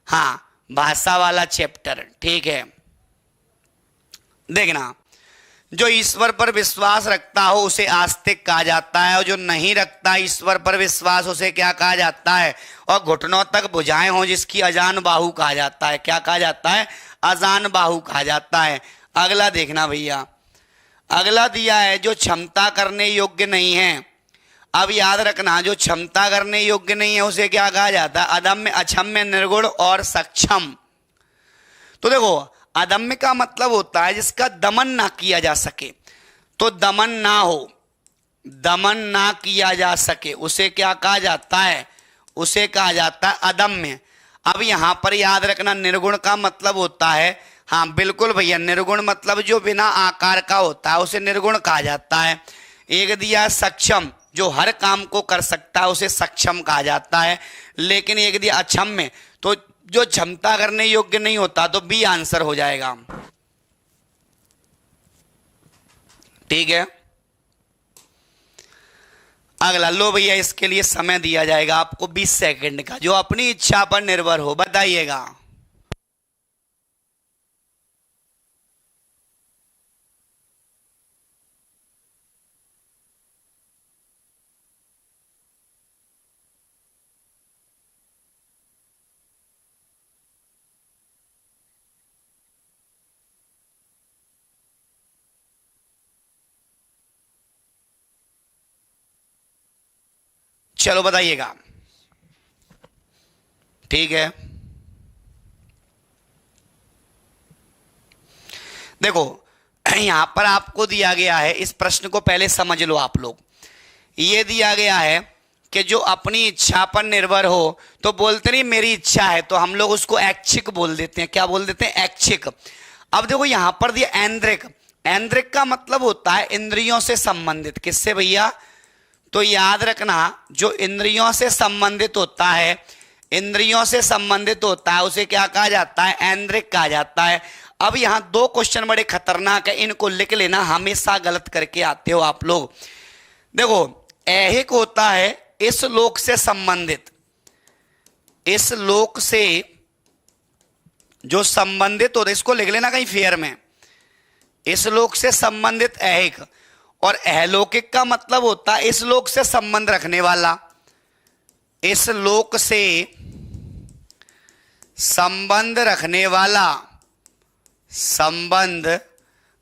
हाँ, भाषा वाला चैप्टर, ठीक है। देखना, जो ईश्वर पर विश्वास रखता हो उसे आस्तिक कहा जाता है, और जो नहीं रखता ईश्वर पर विश्वास उसे क्या कहा जाता है? और घुटनों तक भुजाएं हो जिसकी अजान बाहु कहा जाता है। क्या कहा जाता है? अजान बाहु कहा जाता है। अगला देखना भैया, अगला दिया है जो क्षमता करने योग्य नहीं है। अब याद रखना, जो क्षमता करने योग्य नहीं है उसे क्या कहा जाता है? अदम्य, अक्षम्य, निर्गुण और सक्षम। तो देखो, अदम्य का मतलब होता है जिसका दमन ना किया जा सके, तो दमन ना हो, दमन ना किया जा सके उसे क्या कहा जाता है? उसे कहा जाता है अदम्य। अब यहां पर याद रखना, निर्गुण का मतलब होता है, हाँ बिल्कुल भैया, निर्गुण मतलब जो बिना आकार का होता है उसे निर्गुण कहा जाता है। एक दिया सक्षम, जो हर काम को कर सकता है उसे सक्षम कहा जाता है। लेकिन एक दिया अक्षम्य, तो जो क्षमता करने योग्य नहीं होता, तो बी आंसर हो जाएगा। ठीक है, अगला लो भैया, इसके लिए समय दिया जाएगा आपको 20 सेकंड का, जो अपनी इच्छा पर निर्भर हो, बताइएगा। चलो बताइएगा। ठीक है, देखो यहां पर आपको दिया गया है, इस प्रश्न को पहले समझ लो आप लोग। ये दिया गया है कि जो अपनी इच्छा पर निर्भर हो, तो बोलते नहीं मेरी इच्छा है, तो हम लोग उसको ऐच्छिक बोल देते हैं। क्या बोल देते हैं? ऐच्छिक। अब देखो यहां पर दिया ऐन्द्रिक। ऐन्द्रिक का मतलब होता है इंद्रियों से संबंधित। किससे भैया? तो याद रखना, जो इंद्रियों से संबंधित होता है, इंद्रियों से संबंधित होता है उसे क्या कहा जाता है? ऐन्द्रिक कहा जाता है। अब यहां दो क्वेश्चन बड़े खतरनाक है, इनको लिख लेना, हमेशा गलत करके आते हो आप लोग। देखो, ऐहिक होता है इस लोक से संबंधित, इस लोक से जो संबंधित होता है, इसको लिख लेना कहीं फेयर में, इस लोक से संबंधित ऐहिक। और अहलौकिक का मतलब होता है इस लोक से संबंध रखने वाला, इस लोक से संबंध रखने वाला, संबंध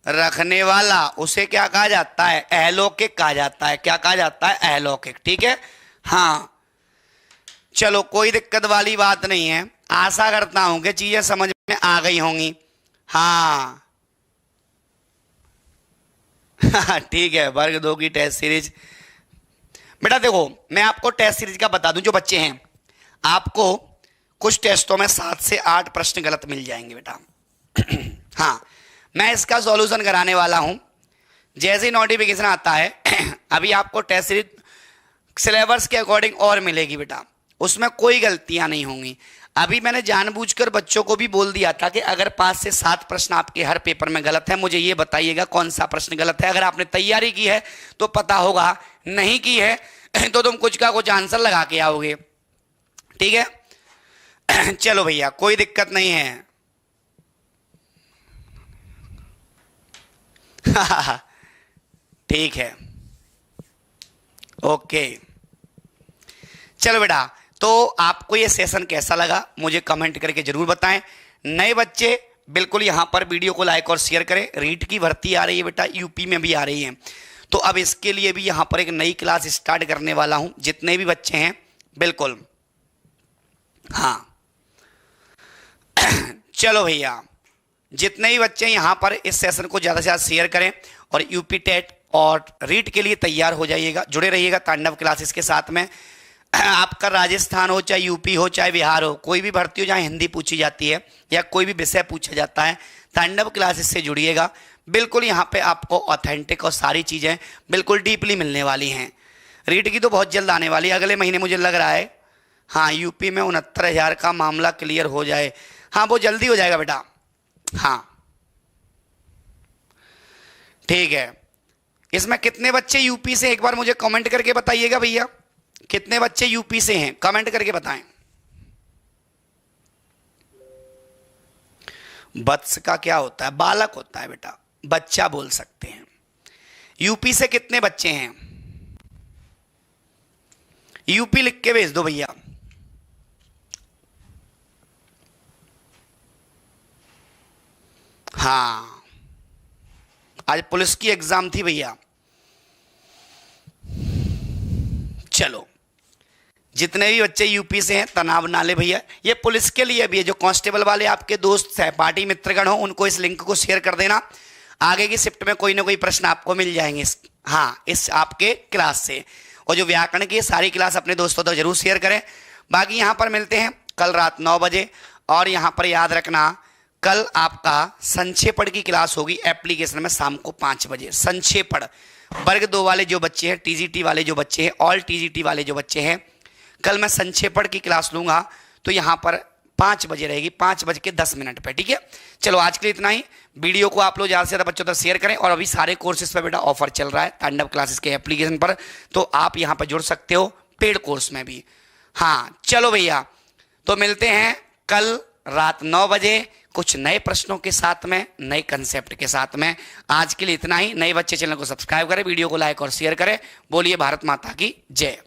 रखने वाला उसे क्या कहा जाता है? अहलौकिक कहा जाता है। क्या कहा जाता है? अहलौकिक। ठीक है, हाँ चलो कोई दिक्कत वाली बात नहीं है, आशा करता हूं कि चीजें समझ में आ गई होंगी। हाँ ठीक है, वर्ग 2 की टेस्ट सीरीज। बेटा देखो, मैं आपको टेस्ट सीरीज का बता दूं, जो बच्चे हैं आपको कुछ टेस्टों में 7 से 8 प्रश्न गलत मिल जाएंगे बेटा। हाँ, मैं इसका सॉल्यूशन कराने वाला हूं जैसे ही नोटिफिकेशन आता है। अभी आपको टेस्ट सीरीज सिलेबस के अकॉर्डिंग और मिलेगी बेटा, उसमें कोई गलतियां नहीं होंगी। अभी मैंने जानबूझकर बच्चों को भी बोल दिया था कि अगर 5 से 7 प्रश्न आपके हर पेपर में गलत है, मुझे ये बताइएगा कौन सा प्रश्न गलत है। अगर आपने तैयारी की है तो पता होगा, नहीं की है तो तुम कुछ का कुछ आंसर लगा के आओगे। ठीक है, चलो भैया कोई दिक्कत नहीं है। ठीक है, ओके। चलो बेटा, तो आपको ये सेशन कैसा लगा मुझे कमेंट करके जरूर बताएं। नए बच्चे बिल्कुल यहां पर वीडियो को लाइक और शेयर करें। रीट की भर्ती आ रही है बेटा, यूपी में भी आ रही है, तो अब इसके लिए भी यहां पर एक नई क्लास स्टार्ट करने वाला हूं। जितने भी बच्चे हैं बिल्कुल, हाँ चलो भैया, जितने भी बच्चे यहां पर इस सेशन को ज्यादा से ज्यादा शेयर करें और यूपी टेट और रीट के लिए तैयार हो जाइएगा। जुड़े रहिएगा तांडव क्लासेस के साथ में। आपका राजस्थान हो चाहे यूपी हो चाहे बिहार हो, कोई भी भर्ती हो जहाँ हिंदी पूछी जाती है या कोई भी विषय पूछा जाता है, तांडव क्लासेस से जुड़िएगा। बिल्कुल यहाँ पे आपको ऑथेंटिक और सारी चीज़ें बिल्कुल डीपली मिलने वाली हैं। रीट की तो बहुत जल्द आने वाली है, अगले महीने मुझे लग रहा है। हाँ, यूपी में 69,000 का मामला क्लियर हो जाए, हाँ वो जल्दी हो जाएगा बेटा। हाँ ठीक है, इसमें कितने बच्चे यूपी से, एक बार मुझे कमेंट करके बताइएगा भैया, कितने बच्चे यूपी से हैं, कमेंट करके बताएं। वत्स का क्या होता है? बालक होता है बेटा, बच्चा बोल सकते हैं। यूपी से कितने बच्चे हैं? यूपी लिख के भेज दो भैया। हाँ, आज पुलिस की एग्जाम थी भैया। चलो, जितने भी बच्चे यूपी से हैं तनाव ना ले भैया, ये पुलिस के लिए भी है। जो कांस्टेबल वाले आपके दोस्त सहपाठी मित्रगण हो, उनको इस लिंक को शेयर कर देना। आगे की शिफ्ट में कोई ना कोई प्रश्न आपको मिल जाएंगे हाँ इस आपके क्लास से। और जो व्याकरण की सारी क्लास अपने दोस्तों तक जरूर शेयर करें। बाकी यहाँ पर मिलते हैं कल रात 9 बजे। और यहाँ पर याद रखना, कल आपका संक्षेपण की क्लास होगी एप्लीकेशन में शाम को 5 बजे। संक्षेपण वर्ग 2 वाले जो बच्चे हैं, टीजीटी वाले जो बच्चे हैं, ऑल टीजीटी वाले जो बच्चे हैं, कल मैं संक्षेपण की क्लास लूंगा। तो यहाँ पर 5 बजे रहेगी, 5:10 पे। ठीक है, चलो आज के लिए इतना ही। वीडियो को आप लोग ज़्यादा से ज़्यादा बच्चों तक शेयर करें। और अभी सारे कोर्सेज पर बेटा ऑफर चल रहा है तांडव क्लासेस के एप्लीकेशन पर, तो आप यहाँ पर जुड़ सकते हो पेड कोर्स में भी। हाँ चलो भैया, तो मिलते हैं कल रात 9 बजे कुछ नए प्रश्नों के साथ में, नए कंसेप्ट के साथ में। आज के लिए इतना ही। नए बच्चे चैनल को सब्सक्राइब करें, वीडियो को लाइक और शेयर करें। बोलिए भारत माता की जय।